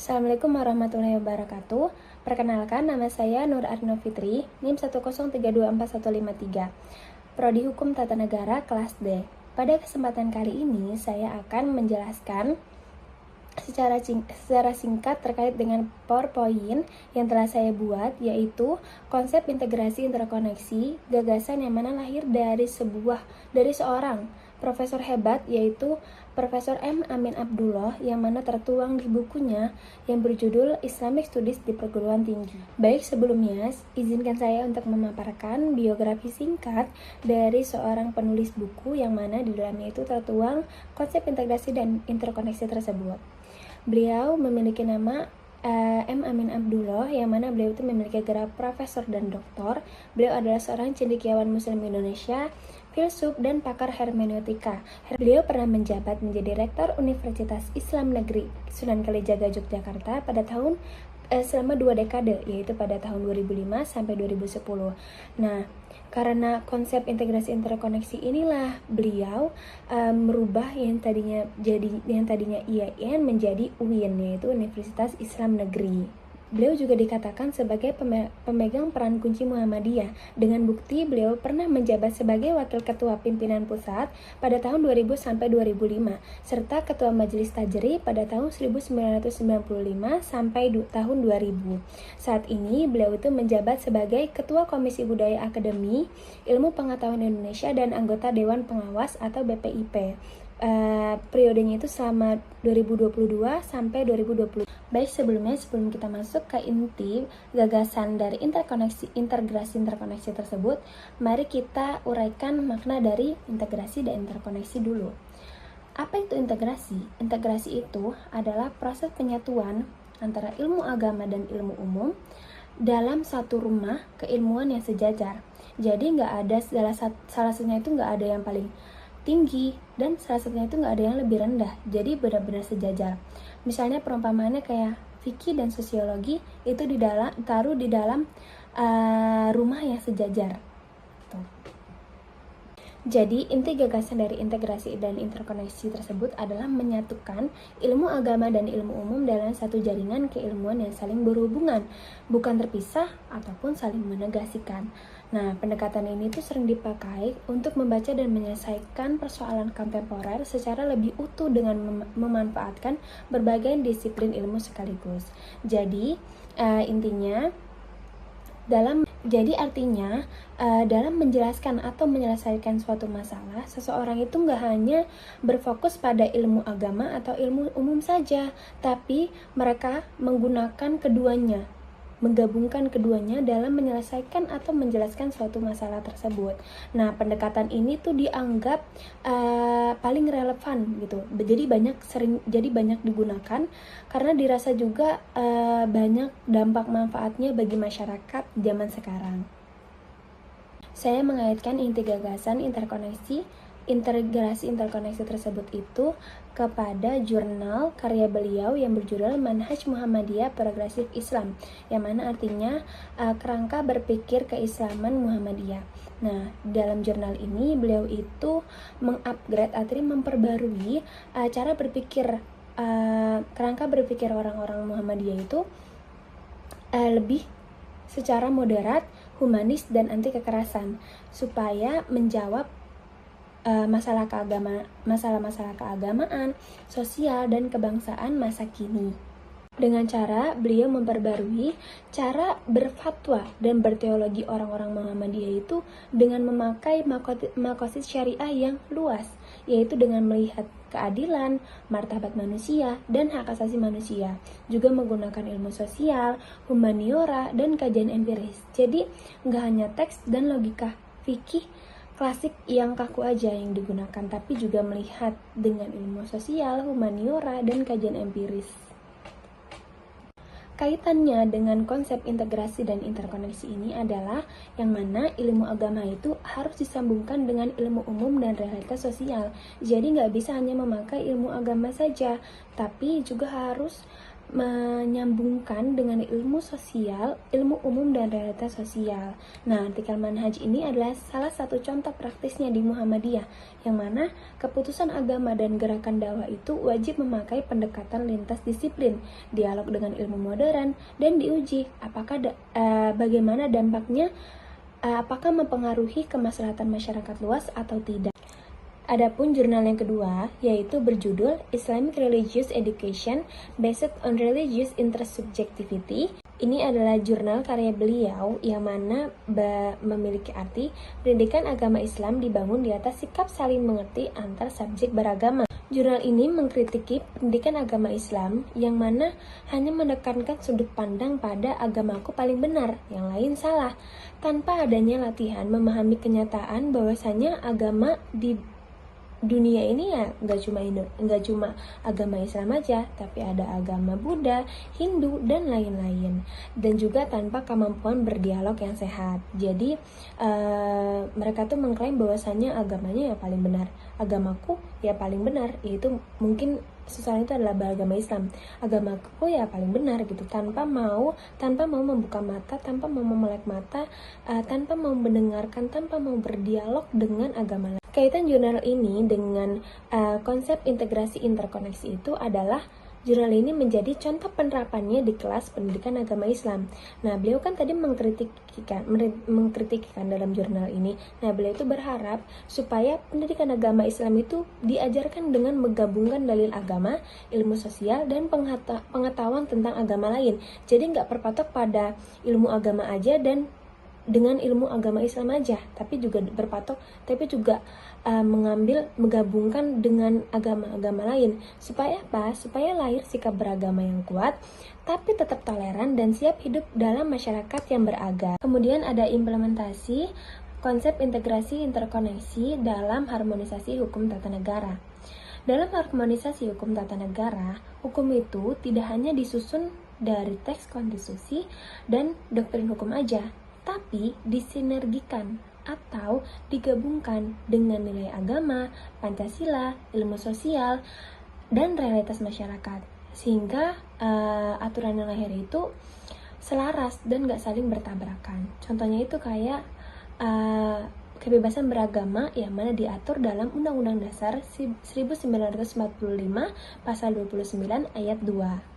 Assalamualaikum warahmatullahi wabarakatuh. Perkenalkan, nama saya Nur Arno Fitri, NIM 103241153, Prodi Hukum Tata Negara kelas D. Pada kesempatan kali ini, saya akan menjelaskan secara singkat terkait dengan PowerPoint yang telah saya buat, yaitu konsep integrasi interkoneksi, gagasan yang mana lahir dari seorang profesor hebat, yaitu Profesor M. Amin Abdullah, yang mana tertuang di bukunya yang berjudul Islamic Studies di Perguruan Tinggi. Baik, sebelumnya izinkan saya untuk memaparkan biografi singkat dari seorang penulis buku yang mana di dalamnya itu tertuang konsep integrasi dan interkoneksi tersebut. Beliau memiliki nama M. Amin Abdullah, yang mana beliau itu memiliki gelar profesor dan doktor. Beliau adalah seorang cendekiawan Muslim Indonesia, filsuf, dan pakar hermeneutika. Beliau pernah menjabat menjadi rektor Universitas Islam Negeri Sunan Kalijaga Yogyakarta pada tahun selama 2 dekade, yaitu pada tahun 2005 sampai 2010. Nah, karena konsep integrasi interkoneksi inilah beliau merubah yang tadinya IAIN menjadi UIN, yaitu Universitas Islam Negeri. Beliau juga dikatakan sebagai pemegang peran kunci Muhammadiyah, dengan bukti beliau pernah menjabat sebagai Wakil Ketua Pimpinan Pusat pada tahun 2000 sampai 2005, serta Ketua Majelis Tajri pada tahun 1995 sampai tahun 2000. Saat ini beliau itu menjabat sebagai Ketua Komisi Budaya Akademi Ilmu Pengetahuan Indonesia dan anggota Dewan Pengawas atau BPIP. Periodenya itu selama 2022 sampai 2020. Baik, sebelum kita masuk ke inti gagasan dari integrasi interkoneksi tersebut, mari kita uraikan makna dari integrasi dan interkoneksi dulu. Apa itu integrasi? Integrasi itu adalah proses penyatuan antara ilmu agama dan ilmu umum dalam satu rumah keilmuan yang sejajar. Jadi nggak ada salah satunya itu nggak ada yang paling tinggi dan salah satunya itu nggak ada yang lebih rendah, jadi benar-benar sejajar. Misalnya perumpamaannya kayak fikih dan sosiologi itu taruh di dalam rumah yang sejajar. Tuh. Jadi inti gagasan dari integrasi dan interkoneksi tersebut adalah menyatukan ilmu agama dan ilmu umum dalam satu jaringan keilmuan yang saling berhubungan, bukan terpisah ataupun saling menegasikan. Nah, pendekatan ini tuh sering dipakai untuk membaca dan menyelesaikan persoalan kontemporer secara lebih utuh dengan memanfaatkan berbagai disiplin ilmu sekaligus. Jadi, artinya dalam menjelaskan atau menyelesaikan suatu masalah, seseorang itu nggak hanya berfokus pada ilmu agama atau ilmu umum saja, tapi mereka menggabungkan keduanya dalam menyelesaikan atau menjelaskan suatu masalah tersebut. Nah, pendekatan ini tuh dianggap paling relevan gitu. Jadi banyak digunakan karena dirasa juga banyak dampak manfaatnya bagi masyarakat zaman sekarang. Saya mengaitkan inti gagasan integrasi interkoneksi tersebut itu kepada jurnal karya beliau yang berjudul Manhaj Muhammadiyah Progresif Islam, yang mana artinya kerangka berpikir keislaman Muhammadiyah. Nah, dalam jurnal ini beliau itu mengupgrade atau memperbarui cara berpikir kerangka berpikir orang-orang Muhammadiyah itu lebih secara moderat, humanis, dan anti kekerasan, supaya menjawab masalah keagamaan, sosial, dan kebangsaan masa kini. Dengan cara beliau memperbarui cara berfatwa dan berteologi orang-orang Muhammadiyah itu dengan memakai makosid syariah yang luas, yaitu dengan melihat keadilan, martabat manusia, dan hak asasi manusia. Juga menggunakan ilmu sosial, humaniora, dan kajian empiris. Jadi nggak hanya teks dan logika fikih klasik yang kaku aja yang digunakan, tapi juga melihat dengan ilmu sosial, humaniora, dan kajian empiris. Kaitannya dengan konsep integrasi dan interkoneksi ini adalah yang mana ilmu agama itu harus disambungkan dengan ilmu umum dan realitas sosial. Jadi nggak bisa hanya memakai ilmu agama saja, tapi juga harus menyambungkan dengan ilmu sosial, ilmu umum dan realitas sosial. Nah, artikel manhaj ini adalah salah satu contoh praktisnya di Muhammadiyah, yang mana keputusan agama dan gerakan dakwah itu wajib memakai pendekatan lintas disiplin, dialog dengan ilmu modern, dan diuji bagaimana dampaknya, apakah mempengaruhi kemaslahatan masyarakat luas atau tidak. Adapun jurnal yang kedua, yaitu berjudul Islamic Religious Education Based on Religious Intersubjectivity. Ini adalah jurnal karya beliau yang mana memiliki arti pendidikan agama Islam dibangun di atas sikap saling mengerti antar subjek beragama. Jurnal ini mengkritiki pendidikan agama Islam yang mana hanya menekankan sudut pandang pada agamaku paling benar, yang lain salah, tanpa adanya latihan memahami kenyataan bahwasanya agama di dunia ini ya nggak cuma agama Islam aja, tapi ada agama Buddha, Hindu, dan lain-lain, dan juga tanpa kemampuan berdialog yang sehat. Jadi mereka tuh mengklaim bahwasannya agamanya ya paling benar, agamaku ya paling benar, yaitu mungkin seseorang itu adalah beragama Islam, agamaku ya paling benar gitu, tanpa mau membuka mata, tanpa mau melek mata, tanpa mau mendengarkan, tanpa mau berdialog dengan agama lain. Kaitan jurnal ini dengan konsep integrasi interkoneksi itu adalah jurnal ini menjadi contoh penerapannya di kelas pendidikan agama Islam. Nah, beliau kan tadi mengkritikkan dalam jurnal ini. Nah, beliau itu berharap supaya pendidikan agama Islam itu diajarkan dengan menggabungkan dalil agama, ilmu sosial, dan pengetahuan tentang agama lain. Jadi nggak berpatok pada ilmu agama aja dan dengan ilmu agama Islam aja, tapi juga menggabungkan dengan agama-agama lain. Supaya apa? Supaya lahir sikap beragama yang kuat, tapi tetap toleran dan siap hidup dalam masyarakat yang beragama. Kemudian ada implementasi konsep integrasi interkoneksi dalam harmonisasi hukum tata negara. Dalam harmonisasi hukum tata negara, hukum itu tidak hanya disusun dari teks konstitusi dan doktrin hukum aja, tapi disinergikan atau digabungkan dengan nilai agama, Pancasila, ilmu sosial, dan realitas masyarakat, sehingga aturan yang lahir itu selaras dan gak saling bertabrakan. Contohnya itu kayak kebebasan beragama yang mana diatur dalam Undang-Undang Dasar 1945 pasal 29 ayat 2.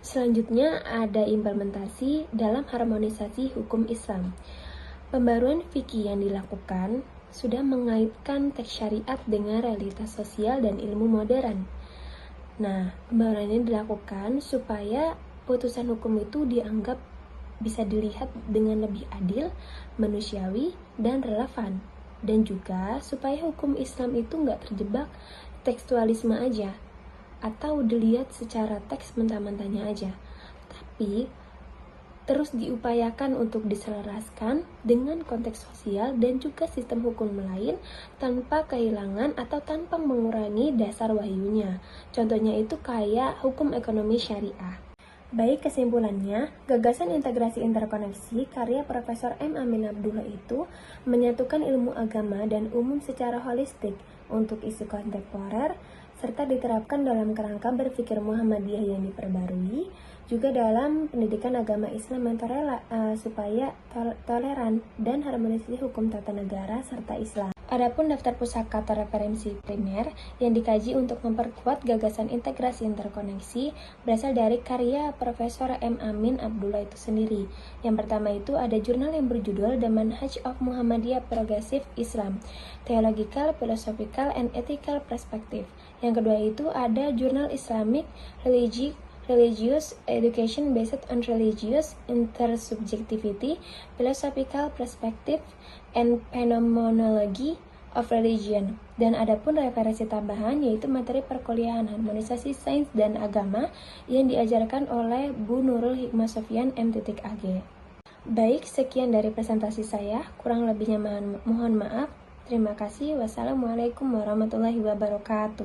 Selanjutnya ada implementasi dalam harmonisasi hukum Islam. Pembaruan fikih yang dilakukan sudah mengaitkan teks syariat dengan realitas sosial dan ilmu modern. Nah, pembaruan ini dilakukan supaya putusan hukum itu dianggap bisa dilihat dengan lebih adil, manusiawi, dan relevan. Dan juga supaya hukum Islam itu nggak terjebak tekstualisme aja, atau dilihat secara teks mentah-mentahnya aja, tapi terus diupayakan untuk diselaraskan dengan konteks sosial dan juga sistem hukum lain tanpa kehilangan atau tanpa mengurangi dasar wahyunya. Contohnya itu kayak hukum ekonomi syariah. Baik, kesimpulannya, gagasan integrasi interkoneksi karya Profesor M. Amin Abdullah itu menyatukan ilmu agama dan umum secara holistik untuk isu kontemporer, serta diterapkan dalam kerangka berpikir Muhammadiyah yang diperbarui, juga dalam pendidikan agama Islam yang supaya toleran dan harmonisasi hukum tata negara serta Islam. Adapun daftar pusaka atau referensi primer yang dikaji untuk memperkuat gagasan integrasi interkoneksi berasal dari karya Profesor M. Amin Abdullah itu sendiri. Yang pertama itu ada jurnal yang berjudul The Manhaj of Muhammadiyah Progressive Islam, Theological, Philosophical, and Ethical Perspective. Yang kedua itu ada jurnal Islamic Religious Education Based on Religious Intersubjectivity, Philosophical Perspective, and Phenomenology of Religion. Dan adapun referensi tambahan yaitu materi perkuliahan harmonisasi sains dan agama yang diajarkan oleh Bu Nurul Hikmah Sofyan M.Ag. Baik, sekian dari presentasi saya, kurang lebihnya mohon maaf. Terima kasih. Wassalamualaikum warahmatullahi wabarakatuh.